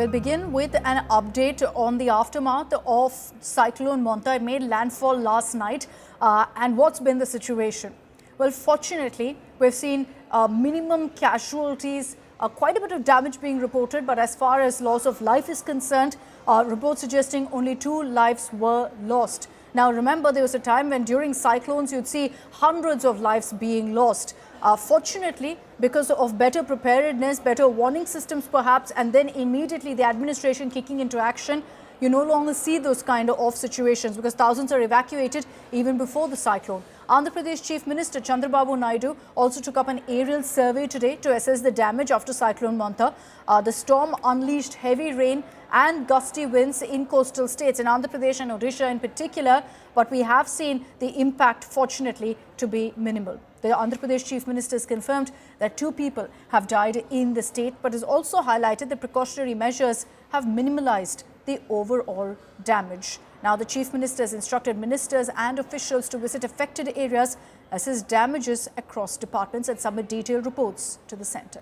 We'll begin with an update on the aftermath of Cyclone Monta. It made landfall last night. And what's been the situation? Well, fortunately, we've seen minimum casualties, quite a bit of damage being reported. But as far as loss of life is concerned, reports suggesting only 2 lives were lost. Now, remember, there was a time when during cyclones, you'd see hundreds of lives being lost. Fortunately, because of better preparedness, better warning systems perhaps, and then immediately the administration kicking into action, you no longer see those kind of situations because thousands are evacuated even before the cyclone. Andhra Pradesh Chief Minister Chandrababu Naidu also took up an aerial survey today to assess the damage after Cyclone Monta. The storm unleashed heavy rain and gusty winds in coastal states in Andhra Pradesh and Odisha in particular, but we have seen the impact fortunately to be minimal. The Andhra Pradesh Chief Minister has confirmed that 2 people have died in the state, but has also highlighted that precautionary measures have minimalized the overall damage. Now, the Chief Minister has instructed ministers and officials to visit affected areas, assess damages across departments and submit detailed reports to the centre.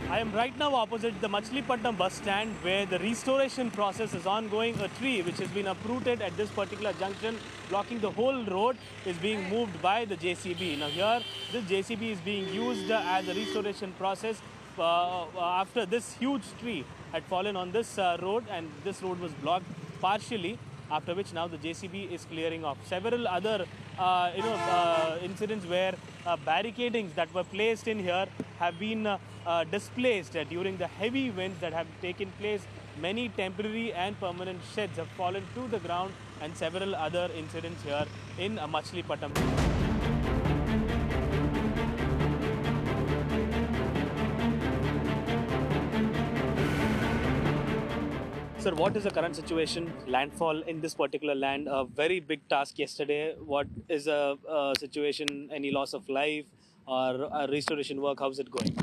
I am right now opposite the Machilipatnam bus stand where the restoration process is ongoing. A tree which has been uprooted at this particular junction, blocking the whole road, is being moved by the JCB. Now here, this JCB is being used as a restoration process after this huge tree had fallen on this road, and this road was blocked partially, after which now the JCB is clearing off. Several other incidents where barricadings that were placed in here have been displaced during the heavy winds that have taken place. Many temporary and permanent sheds have fallen to the ground, and several other incidents here in Machilipatnam. Sir, what is the current situation? Landfall in this particular land, a very big task yesterday. What is the situation? Any loss of life or restoration work? How's it going?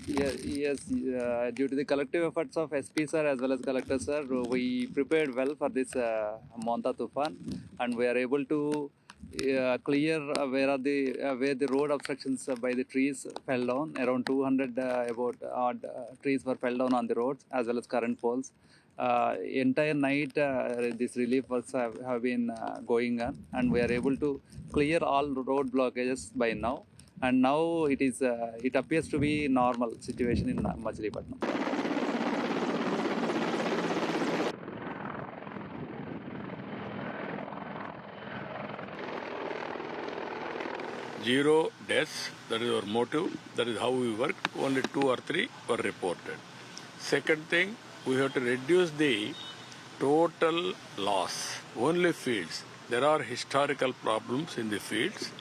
Yes, due to the collective efforts of SP sir as well as collector sir, we prepared well for this Monta Tufan, and we are able to clear where the road obstructions by the trees fell down. Around 200 about odd trees were fell down on the roads as well as current poles. Entire night this relief works have been going on, and we are able to clear all road blockages by now. And now it appears to be normal situation in Machilipatnam. Zero deaths, that is our motive, that is how we work. Only 2 or 3 were reported. Second thing, we have to reduce the total loss. Only fields. There are historical problems in the fields.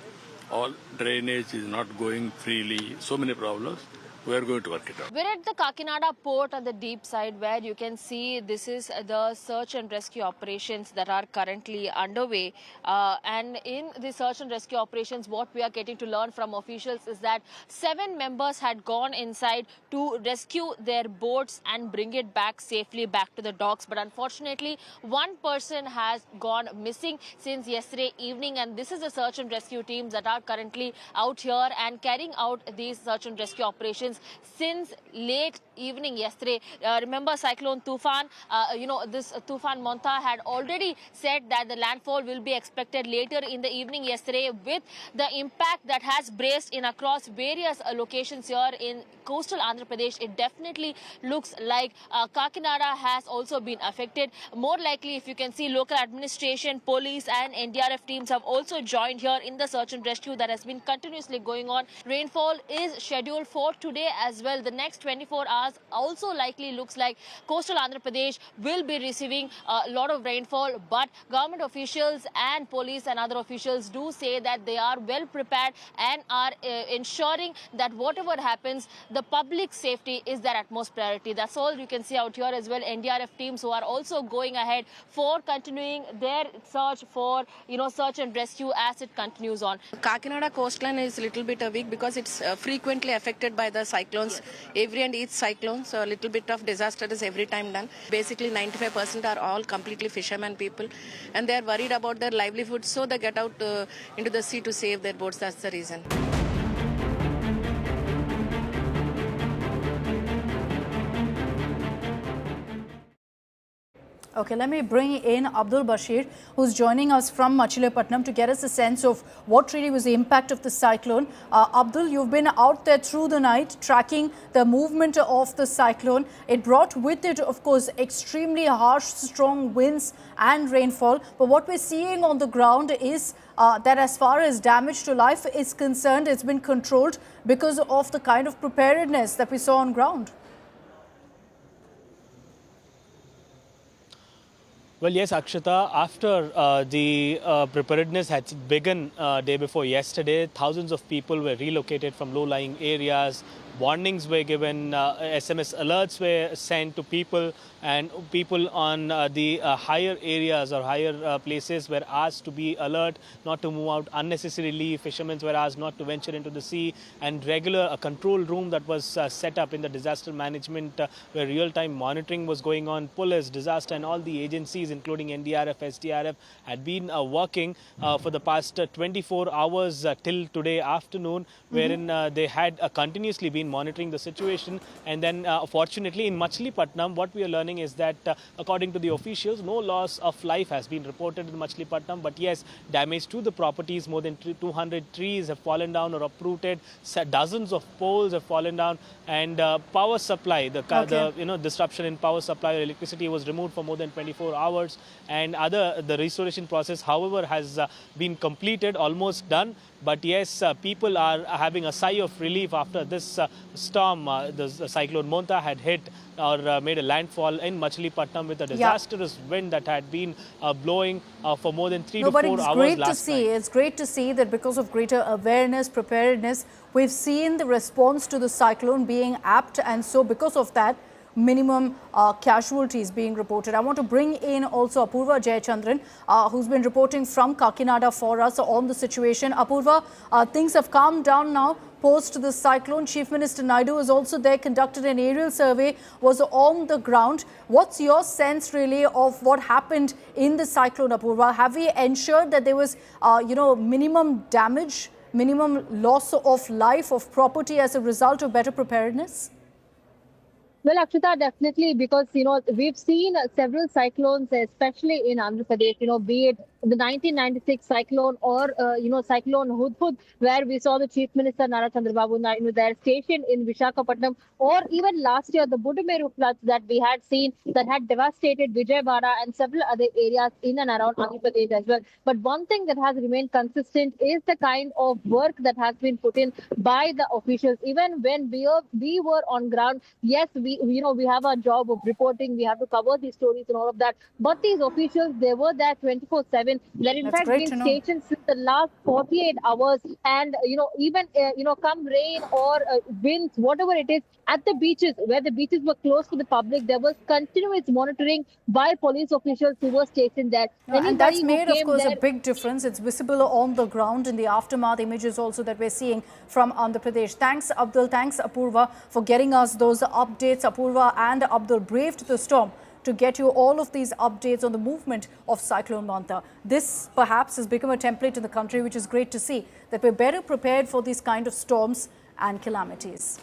All drainage is not going freely, so many problems. We are going to work it out. We're at the Kakinada port on the deep side, where you can see this is the search and rescue operations that are currently underway. And in the search and rescue operations, what we are getting to learn from officials is that 7 members had gone inside to rescue their boats and bring it back safely back to the docks. But unfortunately, 1 person has gone missing since yesterday evening. And this is the search and rescue teams that are currently out here and carrying out these search and rescue operations since late evening yesterday. Remember Cyclone Tufan, this Tufan Monta had already said that the landfall will be expected later in the evening yesterday. With the impact that has braced in across various locations here in coastal Andhra Pradesh, it definitely looks like Kakinada has also been affected. More likely, if you can see, local administration, police and NDRF teams have also joined here in the search and rescue that has been continuously going on. Rainfall is scheduled for today as well. The next 24 hours also likely looks like coastal Andhra Pradesh will be receiving a lot of rainfall, but government officials and police and other officials do say that they are well prepared and are ensuring that whatever happens, the public safety is their utmost priority. That's all you can see out here as well. NDRF teams who are also going ahead for continuing their search for, search and rescue as it continues on. Kakinada coastline is a little bit weak because it's frequently affected by the cyclones, every and each cyclone. So a little bit of disaster is every time done. Basically 95% are all completely fishermen people, and they are worried about their livelihood, so they get out into the sea to save their boats. That's the reason. Okay, let me bring in Abdul Bashir, who's joining us from Machilipatnam to get us a sense of what really was the impact of the cyclone. Abdul, you've been out there through the night tracking the movement of the cyclone. It brought with it, of course, extremely harsh, strong winds and rainfall. But what we're seeing on the ground is that as far as damage to life is concerned, it's been controlled because of the kind of preparedness that we saw on ground. Well, yes, Akshata, after the preparedness had begun day before yesterday, thousands of people were relocated from low-lying areas. Warnings were given, SMS alerts were sent to people, and people on the higher areas or higher places were asked to be alert, not to move out unnecessarily. Fishermen were asked not to venture into the sea, and a control room that was set up in the disaster management where real-time monitoring was going on. Police, disaster and all the agencies including NDRF, SDRF had been working for the past 24 hours till today afternoon, wherein they had continuously been monitoring the situation. And then fortunately in Machilipatnam, what we are learning is that according to the officials, no loss of life has been reported in Machilipatnam, but yes, damage to the properties. More than 200 trees have fallen down or uprooted, dozens of poles have fallen down, and power supply, the disruption in power supply or electricity was removed for more than 24 hours, and the restoration process, however, has been completed, almost done. But yes, people are having a sigh of relief after this storm. The Cyclone Monta had hit or made a landfall in Machilipatnam with a disastrous wind that had been blowing for more than 3 to 4 hours last night. It's great to see that because of greater awareness, preparedness, we've seen the response to the cyclone being apt, and so because of that, minimum casualties being reported. I want to bring in also Apurva Jayachandran, who's been reporting from Kakinada for us on the situation. Apurva, things have calmed down now post the cyclone. Chief Minister Naidu was also there, conducted an aerial survey, was on the ground. What's your sense really of what happened in the cyclone, Apurva? Have we ensured that there was, minimum damage, minimum loss of life, of property as a result of better preparedness? Well, Akshita, definitely, because, we've seen several cyclones, especially in Andhra Pradesh, be it the 1996 cyclone or, Cyclone Hudhud, where we saw the Chief Minister, Chandrababu, there stationed in Visakhapatnam, or even last year, the Budameru floods that we had seen that had devastated Vijayawada and several other areas in and around Andhra Pradesh as well. But one thing that has remained consistent is the kind of work that has been put in by the officials. Even when we were on ground, yes, we have a job of reporting, we have to cover these stories and all of that. But these officials, they were there 24/7. They're in fact been stationed since the last 48 hours. And, even, come rain or winds, whatever it is, at the beaches, where the beaches were closed to the public, there was continuous monitoring by police officials who were stationed there. And that's made, of course, a big difference. It's visible on the ground in the aftermath images also that we're seeing from Andhra Pradesh. Thanks, Abdul. Thanks, Apurva, for getting us those updates. Apurva and Abdul braved the storm to get you all of these updates on the movement of Cyclone Monta. This perhaps has become a template in the country, which is great to see, that we're better prepared for these kind of storms and calamities.